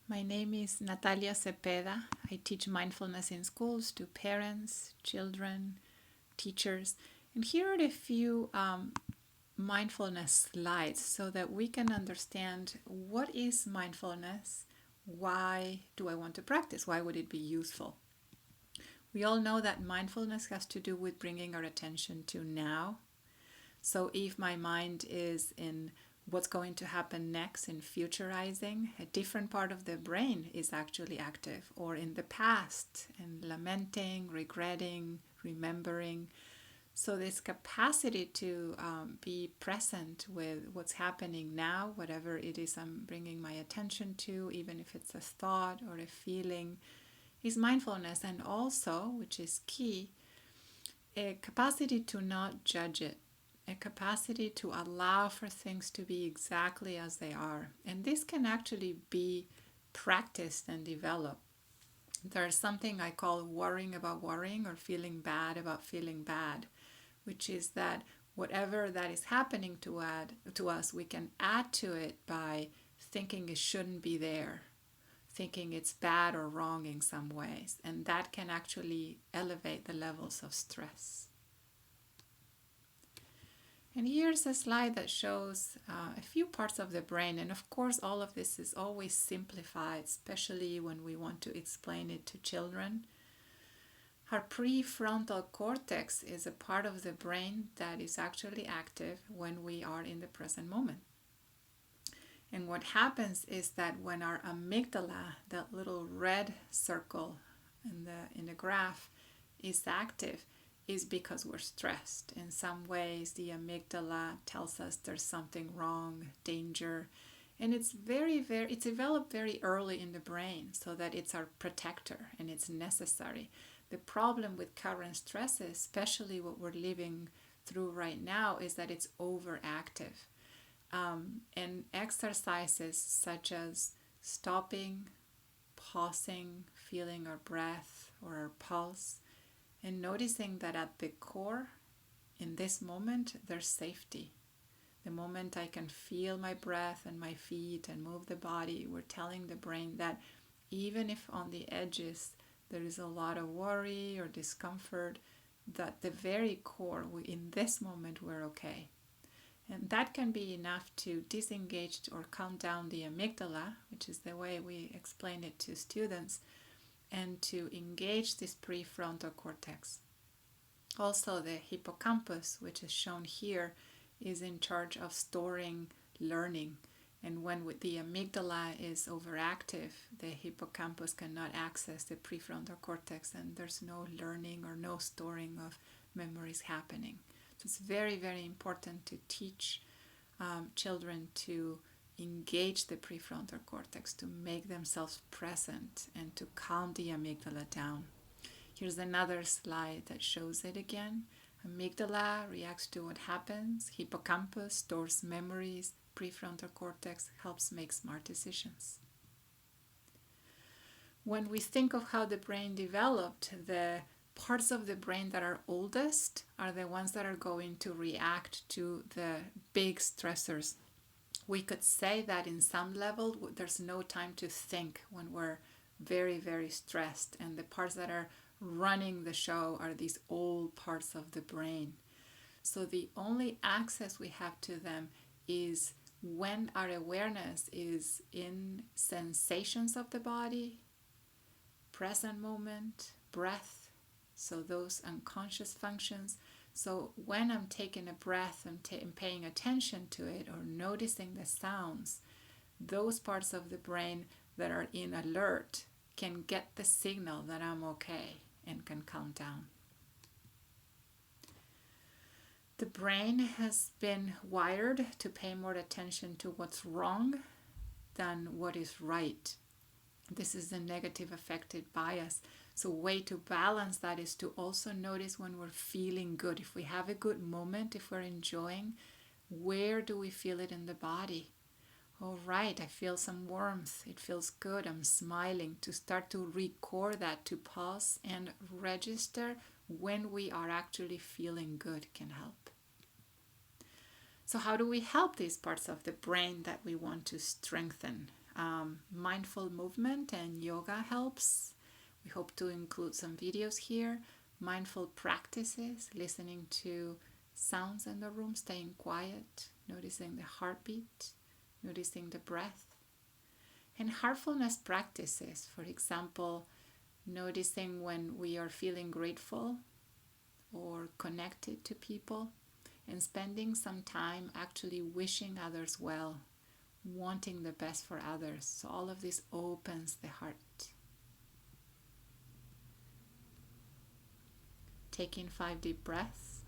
My name is Natalia Cepeda. I teach mindfulness in schools to parents, children, teachers. And here are a few mindfulness slides so that we can understand what is mindfulness, why do I want to practice, why would it be useful. We all know that mindfulness has to do with bringing our attention to now. So if my mind is in what's going to happen next, in futurizing, a different part of the brain is actually active, or in the past, and lamenting, regretting, remembering. So this capacity to be present with what's happening now, whatever it is I'm bringing my attention to, even if it's a thought or a feeling, is mindfulness. And also, which is key, a capacity to not judge it, a capacity to allow for things to be exactly as they are. And this can actually be practiced and developed. There's something I call worrying about worrying, or feeling bad about feeling bad, which is that whatever that is happening to us, we can add to it by thinking it shouldn't be there, thinking it's bad or wrong in some ways. And that can actually elevate the levels of stress. And here's a slide that shows a few parts of the brain. And of course, all of this is always simplified, especially when we want to explain it to children. Our prefrontal cortex is a part of the brain that is actually active when we are in the present moment. And what happens is that when our amygdala, that little red circle in the graph, is active, is because we're stressed. In some ways, the amygdala tells us there's something wrong, danger, and it's developed very early in the brain so that it's our protector and it's necessary. The problem with current stresses, especially what we're living through right now, is that it's overactive. And exercises such as stopping, pausing, feeling our breath or our pulse, and noticing that at the core, in this moment, there's safety. The moment I can feel my breath and my feet and move the body, we're telling the brain that even if on the edges there is a lot of worry or discomfort, that the very core, in this moment, we're okay. And that can be enough to disengage or calm down the amygdala, which is the way we explain it to students, and to engage this prefrontal cortex. Also, the hippocampus, which is shown here, is in charge of storing learning. And when the amygdala is overactive, the hippocampus cannot access the prefrontal cortex, and there's no learning or no storing of memories happening. So it's very, very important to teach children to engage the prefrontal cortex, to make themselves present and to calm the amygdala down. Here's another slide that shows it again. Amygdala reacts to what happens, hippocampus stores memories, prefrontal cortex helps make smart decisions. When we think of how the brain developed, the parts of the brain that are oldest are the ones that are going to react to the big stressors. We could say that in some level there's no time to think when we're very, very stressed, and the parts that are running the show are these old parts of the brain. So the only access we have to them is when our awareness is in sensations of the body, present moment, breath, so those unconscious functions. So when I'm taking a breath and paying attention to it or noticing the sounds, those parts of the brain that are in alert can get the signal that I'm okay and can calm down. The brain has been wired to pay more attention to what's wrong than what is right. This is the negative affected bias. So a way to balance that is to also notice when we're feeling good. If we have a good moment, if we're enjoying, where do we feel it in the body? All right, I feel some warmth. It feels good. I'm smiling. To start to record that, to pause and register when we are actually feeling good can help. So how do we help these parts of the brain that we want to strengthen? mindful movement and yoga helps. We hope to include some videos here. Mindful practices, listening to sounds in the room, staying quiet, noticing the heartbeat, noticing the breath. And heartfulness practices, for example, noticing when we are feeling grateful or connected to people, and spending some time actually wishing others well, wanting the best for others. So all of this opens the heart. Taking 5 deep breaths.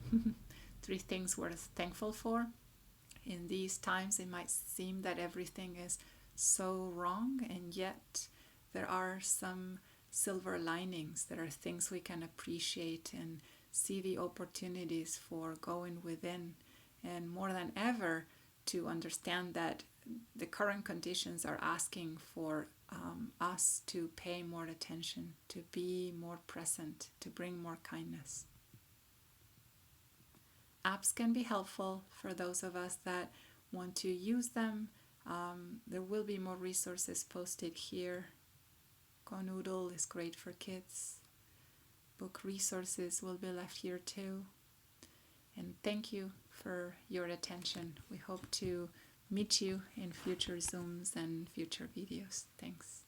3 things we're thankful for. In these times, it might seem that everything is so wrong, and yet there are some silver linings. There are things we can appreciate and see the opportunities for going within, and more than ever to understand that the current conditions are asking for us to pay more attention, to be more present, to bring more kindness. Apps can be helpful for those of us that want to use them. There will be more resources posted here. Conoodle is great for kids. Book resources will be left here too. And thank you for your attention. We hope to meet you in future Zooms and future videos. Thanks.